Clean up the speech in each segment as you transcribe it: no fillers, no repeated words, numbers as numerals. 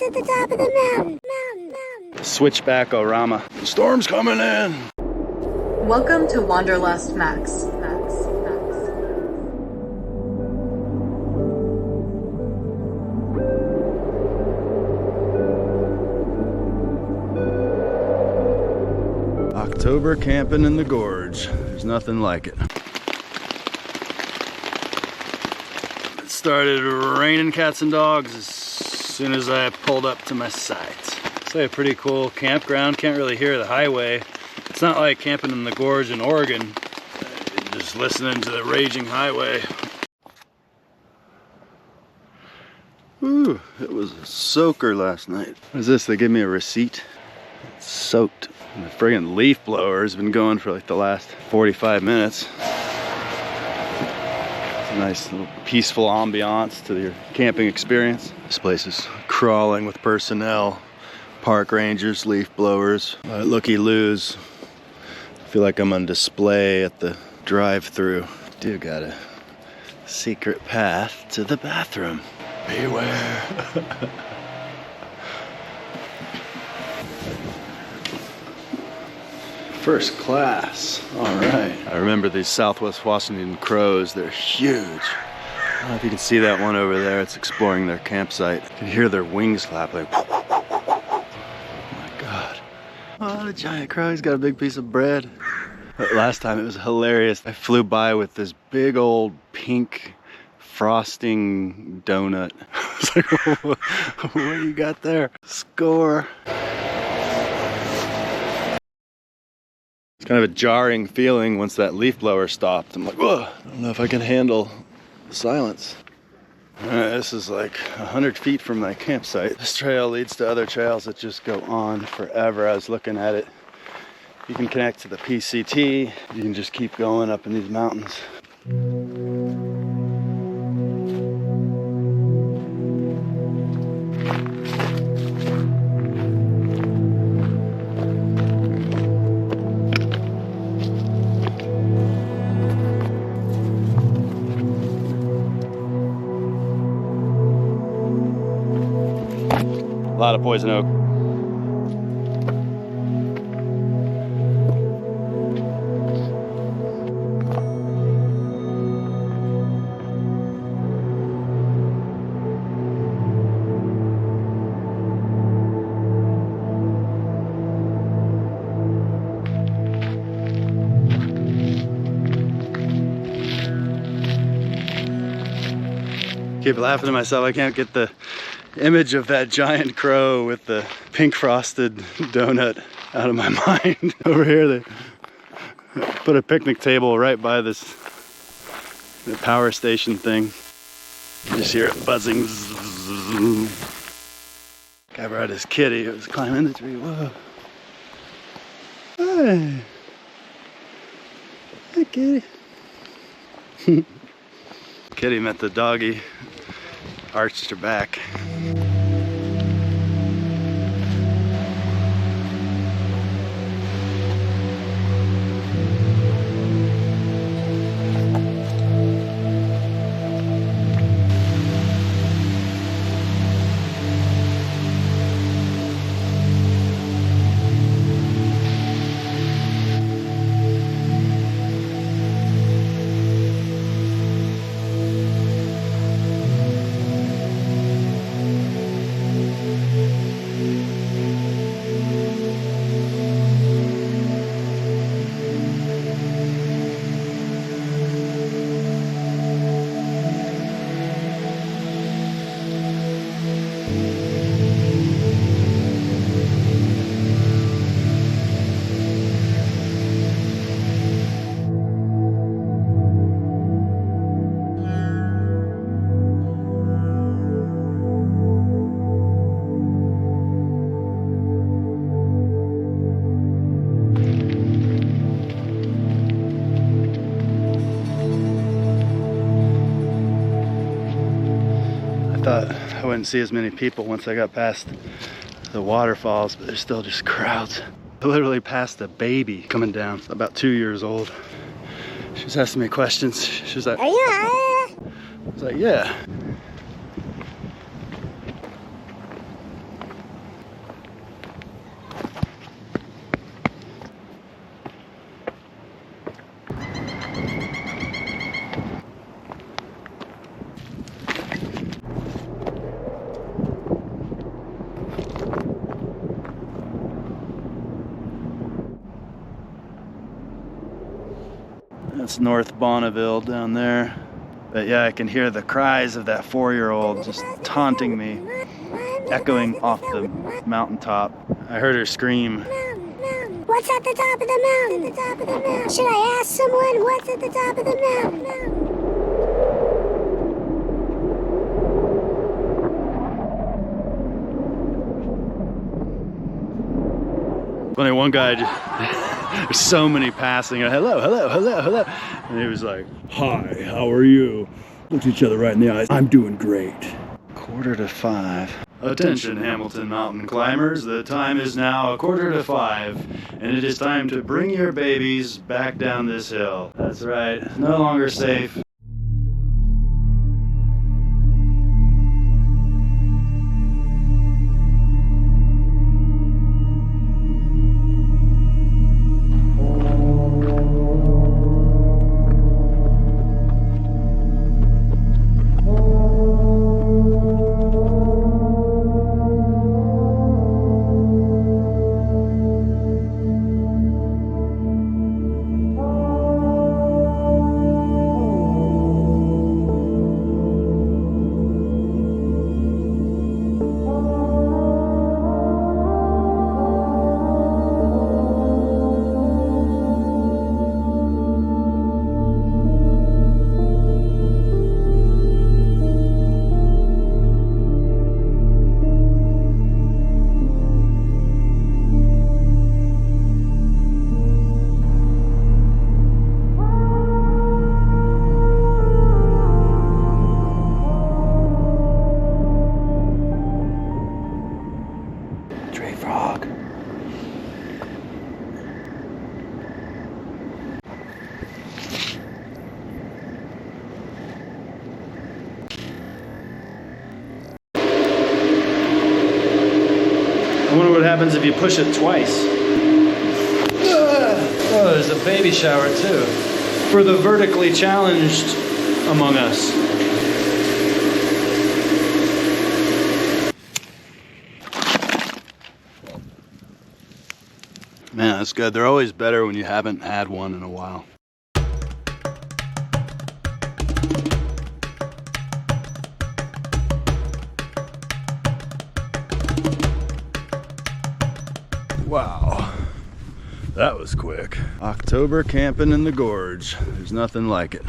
It's at the top of the mountain. Switchback-orama. The storm's coming in. Welcome to Wanderlust Max. October camping in the gorge. There's nothing like it. It started raining cats and dogs as soon as I pulled up to my site. It's like a pretty cool campground. Can't really hear the highway. It's not like camping in the gorge in Oregon. Just listening to the raging highway. Ooh, it was a soaker last night. What is this? They gave me a receipt. It's soaked. And the friggin' leaf blower has been going for like the last 45 minutes. It's a nice little peaceful ambiance to your camping experience. This place is crawling with personnel, park rangers, leaf blowers, looky-loos. I feel like I'm on display at the drive-thru. Do got a secret path to the bathroom. Beware. First class, all right. I remember these Southwest Washington crows, they're huge. I don't know if you can see that one over there, it's exploring their campsite. You can hear their wings flap like, oh my God. Oh, the giant crow, he's got a big piece of bread. But last time it was hilarious. I flew by with this big old pink frosting donut. I was like, what do you got there? Score. It's kind of a jarring feeling once that leaf blower stopped. I'm like, whoa, I don't know if I can handle the silence. This is like 100 feet from my campsite. This trail leads to other trails that just go on forever. I was looking at it. You can connect to the PCT. You can just keep going up in these mountains. A lot of poison oak. Keep laughing to myself. I can't get the image of that giant crow with the pink frosted donut out of my mind. Over here they put a picnic table right by the power station thing. You just hear it buzzing. Guy brought his kitty. It was climbing the tree. Whoa. Hey. Hey, kitty. Kitty met the doggy, arched her back. Thought I wouldn't see as many people once I got past the waterfalls, but there's still just crowds. I literally passed a baby coming down, about 2 years old. She was asking me questions. She was like, "Are you high?" I was like, "Yeah." That's North Bonneville down there. But yeah, I can hear the cries of that 4-year-old just taunting me, echoing off the mountaintop. I heard her scream. What's at the top of the mountain? Should I ask someone what's at the top of the mountain? Only one guy, there's so many passing. Hello, hello, hello, hello. And he was like, hi, how are you? Looked each other right in the eyes. I'm doing great. 4:45. Attention, Hamilton Mountain climbers. The time is now 4:45, and it is time to bring your babies back down this hill. That's right, no longer safe. I wonder what happens if you push it twice. Oh, there's a baby shower too. For the vertically challenged among us. Man, that's good. They're always better when you haven't had one in a while. Wow, that was quick. October camping in the gorge. There's nothing like it.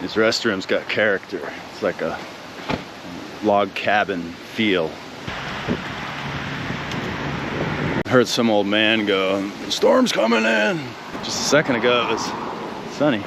These restrooms got character. It's like a log cabin feel. I heard some old man go, "The storm's coming in." Just a second ago it was sunny.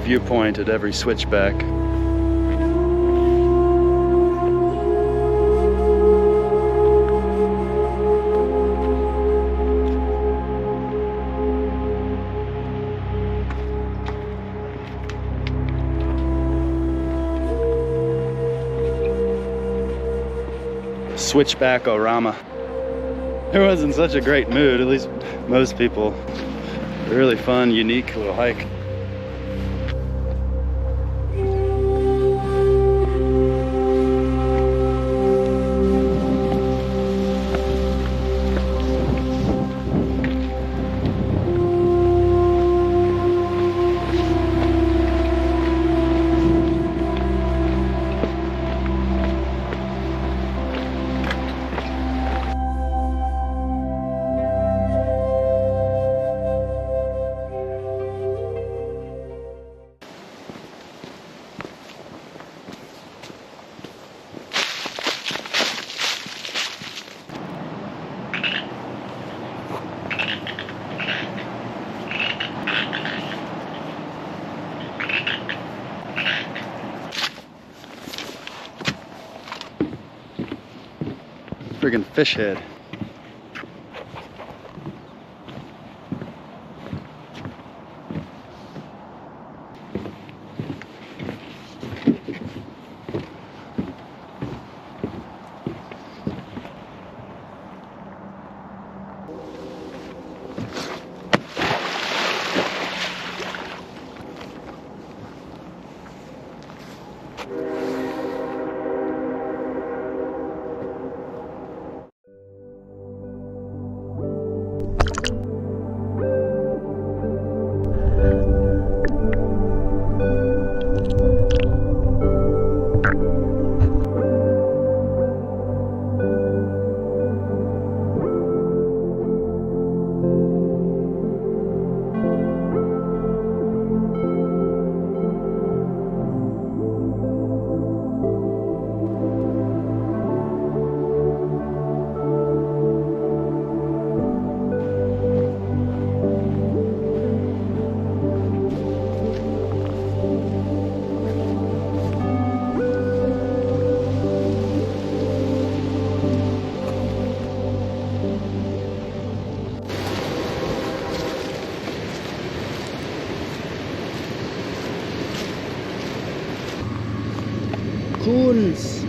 Viewpoint at every switchback. Switchback-orama. Everyone's in such a great mood, at least most people. Really fun, unique little hike. Friggin' fish head. Coons.